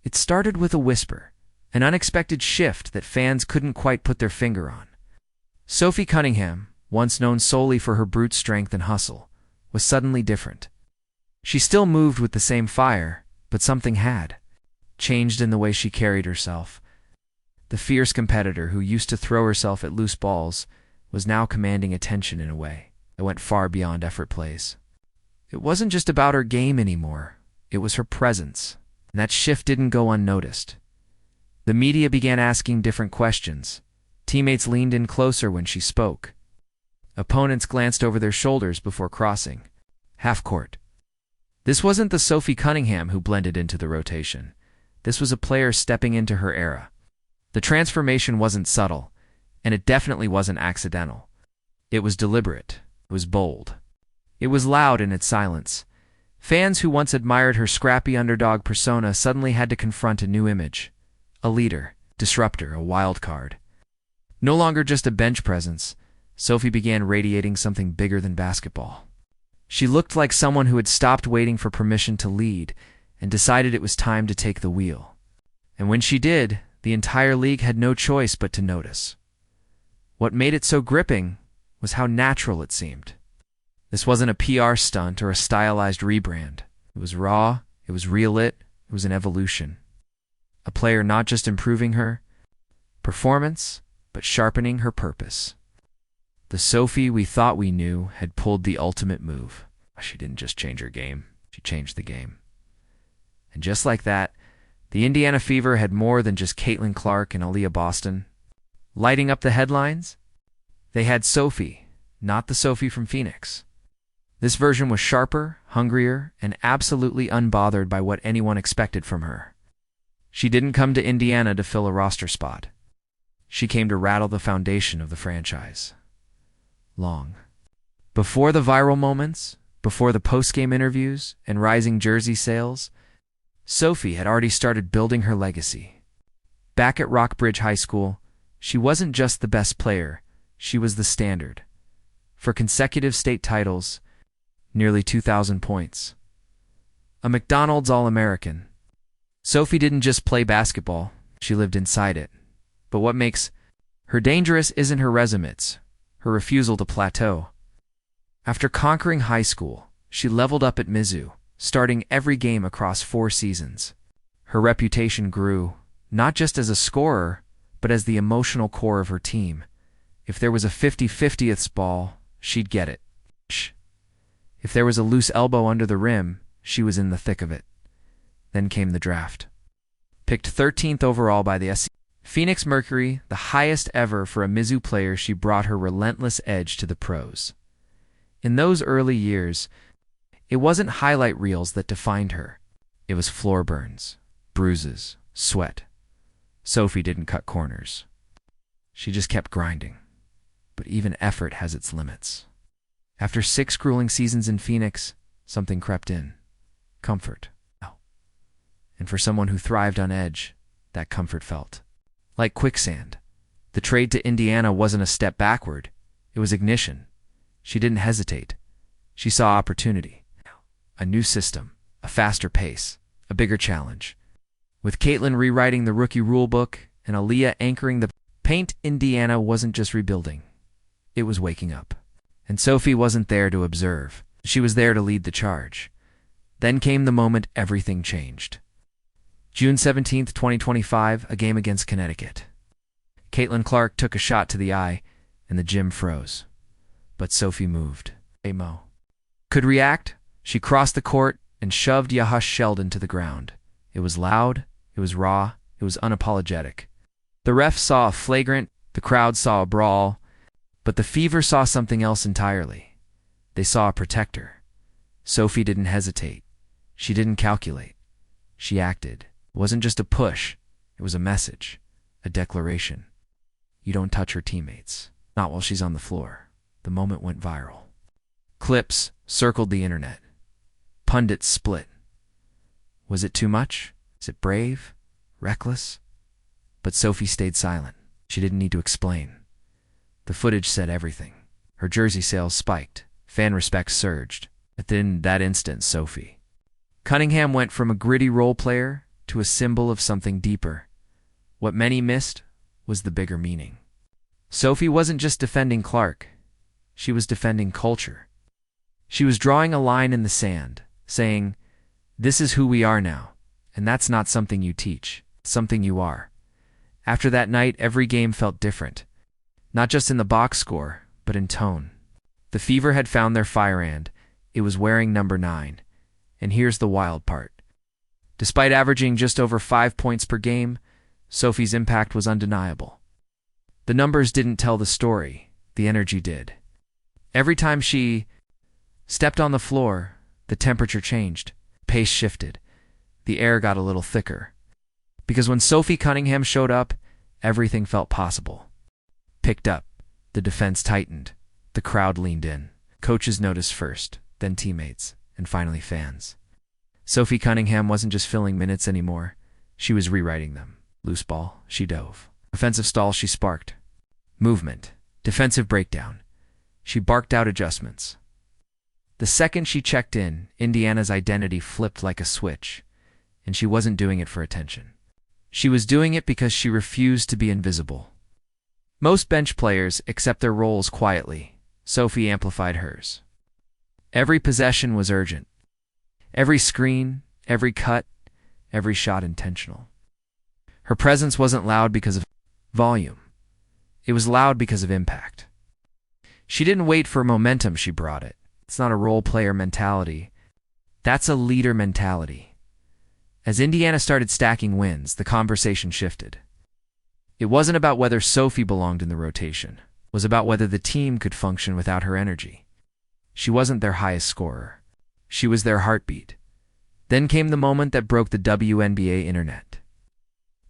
It started with a whisper, an unexpected shift that fans couldn't quite put their finger on. Sophie Cunningham, once known solely for her brute strength and hustle, was suddenly different. She still moved with the same fire, but something had changed in the way she carried herself. The fierce competitor who used to throw herself at loose balls was now commanding attention in a way that went far beyond effort plays. It wasn't just about her game anymore, it was her presence, and that shift didn't go unnoticed. The media began asking different questions. Teammates leaned in closer when she spoke. Opponents glanced over their shoulders before crossing half-court. This wasn't the Sophie Cunningham who blended into the rotation. This was a player stepping into her era. The transformation wasn't subtle, and it definitely wasn't accidental. It was deliberate. It was bold. It was loud in its silence. Fans who once admired her scrappy underdog persona suddenly had to confront a new image. A leader, disruptor, a wild card. No longer just a bench presence, Sophie began radiating something bigger than basketball. She looked like someone who had stopped waiting for permission to lead and decided it was time to take the wheel. And when she did, the entire league had no choice but to notice. What made it so gripping was how natural it seemed. This wasn't a PR stunt or a stylized rebrand. It was raw, it was real-lit, it was an evolution. A player not just improving her performance, but sharpening her purpose. The Sophie we thought we knew had pulled the ultimate move. She didn't just change her game, she changed the game. And just like that, the Indiana Fever had more than just Caitlin Clark and Aaliyah Boston. Lighting up the headlines, they had Sophie, not the Sophie from Phoenix. This version was sharper, hungrier, and absolutely unbothered by what anyone expected from her. She didn't come to Indiana to fill a roster spot. She came to rattle the foundation of the franchise. Long before the viral moments, before the post-game interviews and rising jersey sales, Sophie had already started building her legacy. Back at Rockbridge High School, she wasn't just the best player, she was the standard. For consecutive state titles, nearly 2,000 points. A McDonald's All-American. Sophie didn't just play basketball, she lived inside it. But what makes her dangerous isn't her resume, it's her refusal to plateau. After conquering high school, she leveled up at Mizzou, starting every game across 4 seasons. Her reputation grew, not just as a scorer, but as the emotional core of her team. If there was a 50-50ths ball, she'd get it. If there was a loose elbow under the rim, she was in the thick of it. Then came the draft. Picked 13th overall by the Phoenix Mercury, the highest ever for a Mizzou player, she brought her relentless edge to the pros. In those early years, it wasn't highlight reels that defined her. It was floor burns, bruises, sweat. Sophie didn't cut corners. She just kept grinding. But even effort has its limits. After 6 grueling seasons in Phoenix, something crept in. Comfort. And for someone who thrived on edge, that comfort felt like quicksand. The trade to Indiana wasn't a step backward. It was ignition. She didn't hesitate. She saw opportunity. A new system, a faster pace, a bigger challenge. With Caitlin rewriting the rookie rulebook and Aaliyah anchoring the paint, Indiana wasn't just rebuilding. It was waking up. And Sophie wasn't there to observe. She was there to lead the charge. Then came the moment everything changed. June 17, 2025, a game against Connecticut. Caitlin Clark took a shot to the eye, and the gym froze. But Sophie moved. Mo could react. She crossed the court and shoved Yahush Sheldon to the ground. It was loud, it was raw, it was unapologetic. The ref saw a flagrant, the crowd saw a brawl, but the Fever saw something else entirely. They saw a protector. Sophie didn't hesitate. She didn't calculate. She acted. It wasn't just a push. It was a message, a declaration. You don't touch her teammates. Not while she's on the floor. The moment went viral. Clips circled the internet. Pundits split. Was it too much? Is it brave? Reckless? But Sophie stayed silent. She didn't need to explain. The footage said everything. Her jersey sales spiked. Fan respect surged. Within that instant, Sophie Cunningham went from a gritty role player to a symbol of something deeper. What many missed was the bigger meaning. Sophie wasn't just defending Clark. She was defending culture. She was drawing a line in the sand, saying, "This is who we are now, and that's not something you teach, it's something you are." After that night, every game felt different, not just in the box score, but in tone. The Fever had found their fire and it was wearing number 9. And here's the wild part. Despite averaging just over 5 points per game, Sophie's impact was undeniable. The numbers didn't tell the story, the energy did. Every time she stepped on the floor, the temperature changed, pace shifted, the air got a little thicker. Because when Sophie Cunningham showed up, everything felt possible. Picked up, the defense tightened, the crowd leaned in. Coaches noticed first, then teammates, and finally fans. Sophie Cunningham wasn't just filling minutes anymore, she was rewriting them. Loose ball, she dove. Offensive stall, she sparked. Movement, defensive breakdown, she barked out adjustments. The second she checked in, Indiana's identity flipped like a switch, and she wasn't doing it for attention. She was doing it because she refused to be invisible. Most bench players accept their roles quietly. Sophie amplified hers. Every possession was urgent. Every screen, every cut, every shot intentional. Her presence wasn't loud because of volume. It was loud because of impact. She didn't wait for momentum, she brought it. It's not a role player mentality. That's a leader mentality. As Indiana started stacking wins, the conversation shifted. It wasn't about whether Sophie belonged in the rotation. It was about whether the team could function without her energy. She wasn't their highest scorer. She was their heartbeat. Then came the moment that broke the WNBA internet.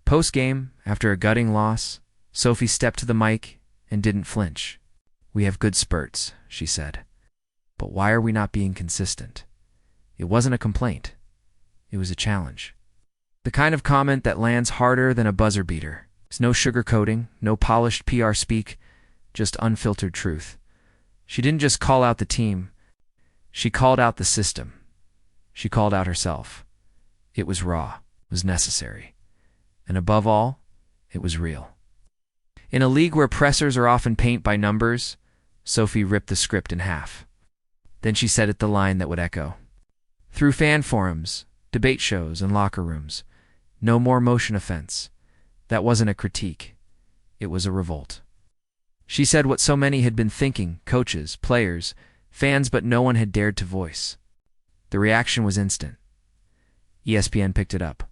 Post-game, after a gutting loss, Sophie stepped to the mic and didn't flinch. "We have good spurts," she said. "But why are we not being consistent?" It wasn't a complaint. It was a challenge. The kind of comment that lands harder than a buzzer beater. There's no sugarcoating, no polished PR speak, just unfiltered truth. She didn't just call out the team. She called out the system. She called out herself. It was raw, it was necessary. And above all, it was real. In a league where pressers are often paint by numbers, Sophie ripped the script in half. Then she said it the line that would echo. Through fan forums, debate shows, and locker rooms, no more motion offense. That wasn't a critique. It was a revolt. She said what so many had been thinking, coaches, players, fans, but no one had dared to voice. The reaction was instant. ESPN picked it up.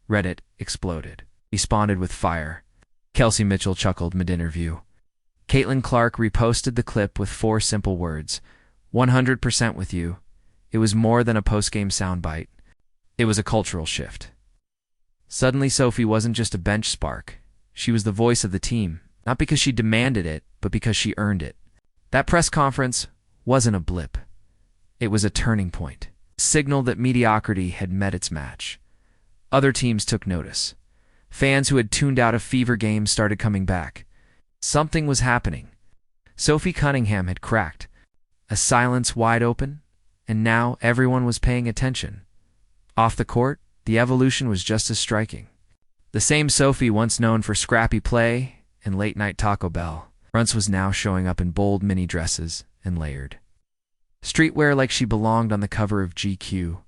Reddit exploded. Responded with fire. Kelsey Mitchell chuckled mid-interview. Caitlin Clark reposted the clip with 4 simple words. 100% with you. It was more than a post-game soundbite. It was a cultural shift. Suddenly, Sophie wasn't just a bench spark. She was the voice of the team, not because she demanded it, but because she earned it. That press conference wasn't a blip. It was a turning point, a signal that mediocrity had met its match. Other teams took notice. Fans who had tuned out of Fever games started coming back. Something was happening. Sophie Cunningham had cracked. A silence wide open, and now everyone was paying attention. Off the court, the evolution was just as striking. The same Sophie once known for scrappy play and late-night Taco Bell was now showing up in bold mini dresses and layered streetwear like she belonged on the cover of GQ.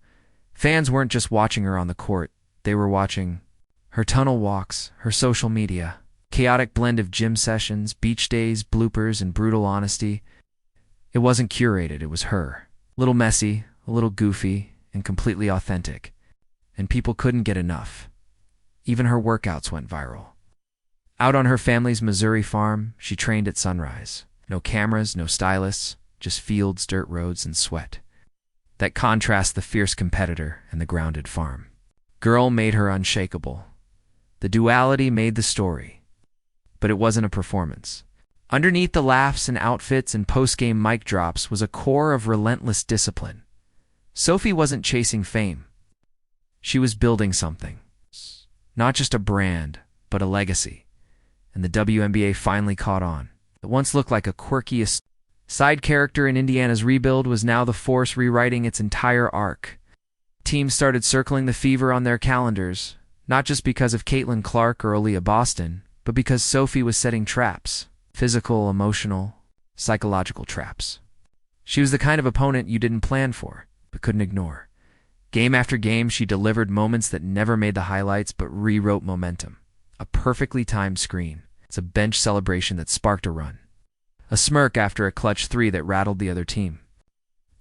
Fans weren't just watching her on the court, they were watching her tunnel walks, her social media, chaotic blend of gym sessions, beach days, bloopers, and brutal honesty. It wasn't curated, it was her. A little messy, a little goofy, and completely authentic. And people couldn't get enough. Even her workouts went viral. Out on her family's Missouri farm, she trained at sunrise. No cameras, no stylists, just fields, dirt roads, and sweat. That contrasts the fierce competitor and the grounded farm. Girl made her unshakable. The duality made the story. But it wasn't a performance. Underneath the laughs and outfits and post-game mic drops was a core of relentless discipline. Sophie wasn't chasing fame. She was building something. Not just a brand, but a legacy. And the WNBA finally caught on. It once looked like a quirky side character in Indiana's rebuild was now the force rewriting its entire arc. Teams started circling the Fever on their calendars, not just because of Caitlin Clark or Aaliyah Boston, but because Sophie was setting traps. Physical, emotional, psychological traps. She was the kind of opponent you didn't plan for, but couldn't ignore. Game after game, she delivered moments that never made the highlights but rewrote momentum. A perfectly timed screen. It's a bench celebration that sparked a run. A smirk after a clutch three that rattled the other team.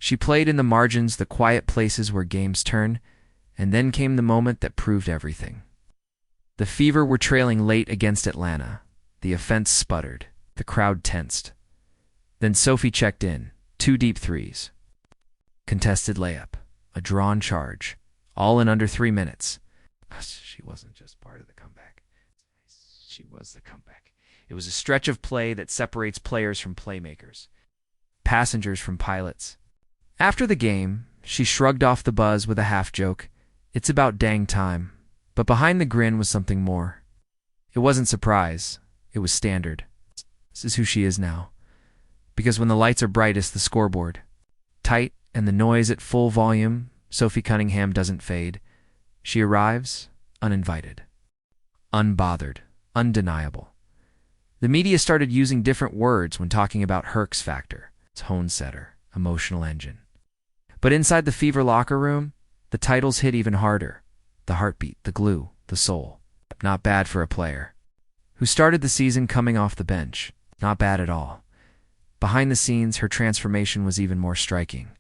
She played in the margins, the quiet places where games turn, and then came the moment that proved everything. The Fever were trailing late against Atlanta. The offense sputtered. The crowd tensed. Then Sophie checked in. 2 deep threes. Contested layup. A drawn charge. All in under 3 minutes. She wasn't just part of the comeback. She was the comeback. It was a stretch of play that separates players from playmakers. Passengers from pilots. After the game, she shrugged off the buzz with a half joke. It's about dang time. But behind the grin was something more. It wasn't surprise. It was standard. This is who she is now. Because when the lights are brightest, the scoreboard. Tight and the noise at full volume, Sophie Cunningham doesn't fade. She arrives uninvited. Unbothered. Undeniable. The media started using different words when talking about Herc's factor. Tone setter. Emotional engine. But inside the Fever locker room, the titles hit even harder. The heartbeat, the glue, the soul. Not bad for a player who started the season coming off the bench. Not bad at all. Behind the scenes, her transformation was even more striking.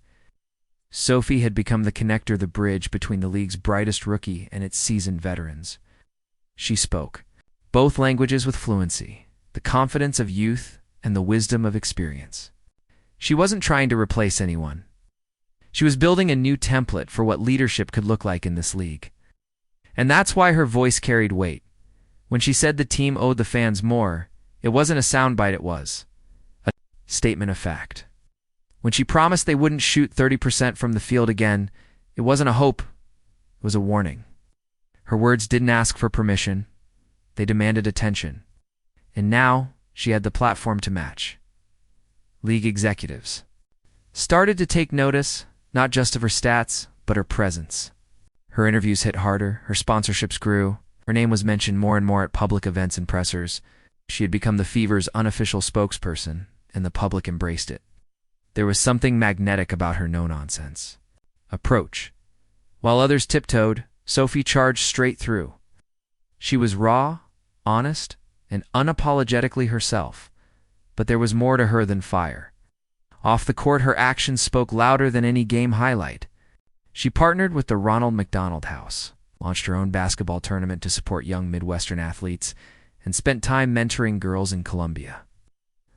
Sophie had become the connector, the bridge between the league's brightest rookie and its seasoned veterans. She spoke both languages with fluency, the confidence of youth and the wisdom of experience. She wasn't trying to replace anyone. She was building a new template for what leadership could look like in this league. And that's why her voice carried weight. When she said the team owed the fans more, it wasn't a soundbite, it was a statement of fact. When she promised they wouldn't shoot 30% from the field again, it wasn't a hope, it was a warning. Her words didn't ask for permission. They demanded attention. And now she had the platform to match. League executives started to take notice, not just of her stats, but her presence. Her interviews hit harder, her sponsorships grew, her name was mentioned more and more at public events and pressers. She had become the Fever's unofficial spokesperson, and the public embraced it. There was something magnetic about her no-nonsense approach. While others tiptoed, Sophie charged straight through. She was raw, honest, and unapologetically herself. But there was more to her than fire. Off the court, her actions spoke louder than any game highlight. She partnered with the Ronald McDonald House, launched her own basketball tournament to support young Midwestern athletes, and spent time mentoring girls in Columbia.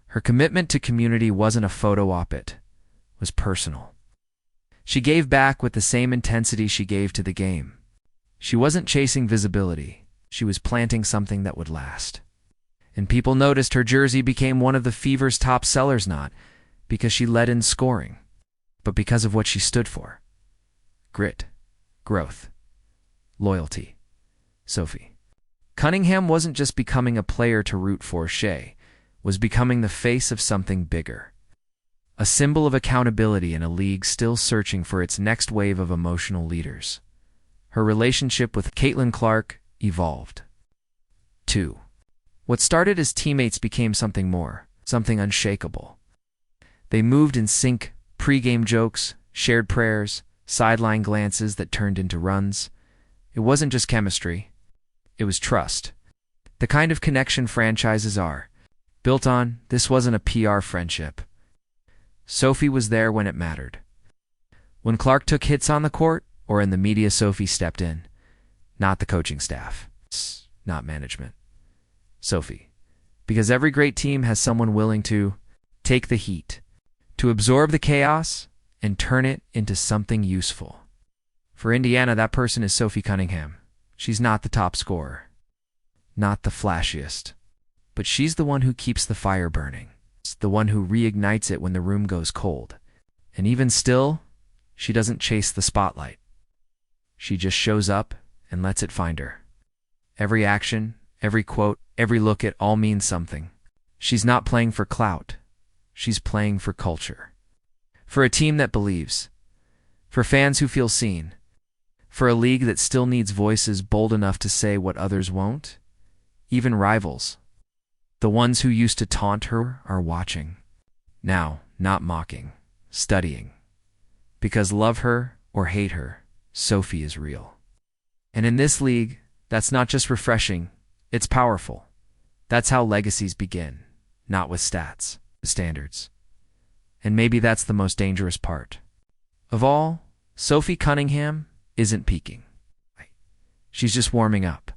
Her commitment to community wasn't a photo op, it was personal. She gave back with the same intensity she gave to the game. She wasn't chasing visibility. She was planting something that would last. And people noticed her jersey became one of the Fever's top sellers, not because she led in scoring, but because of what she stood for. Grit, growth, loyalty. Sophie Cunningham wasn't just becoming a player to root for, she was becoming the face of something bigger. A symbol of accountability in a league still searching for its next wave of emotional leaders. Her relationship with Caitlin Clark evolved. 2. What started as teammates became something more, something unshakable. They moved in sync, pre-game jokes, shared prayers, sideline glances that turned into runs. It wasn't just chemistry. It was trust. The kind of connection franchises are built on. This wasn't a PR friendship. Sophie was there when it mattered. When Clark took hits on the court or in the media, Sophie stepped in. Not the coaching staff. Not management. Sophie. Because every great team has someone willing to take the heat, to absorb the chaos, and turn it into something useful. For Indiana, that person is Sophie Cunningham. She's not the top scorer, not the flashiest, but she's the one who keeps the fire burning. It's the one who reignites it when the room goes cold. And even still, she doesn't chase the spotlight. She just shows up and lets it find her. Every action, every quote, every look, it all means something. She's not playing for clout. She's playing for culture. For a team that believes. For fans who feel seen. For a league that still needs voices bold enough to say what others won't, even rivals, the ones who used to taunt her, are watching. Now, not mocking, studying. Because love her or hate her, Sophie is real. And in this league, that's not just refreshing, it's powerful. That's how legacies begin, not with stats, standards. And maybe that's the most dangerous part. Of all, Sophie Cunningham isn't peaking. She's just warming up.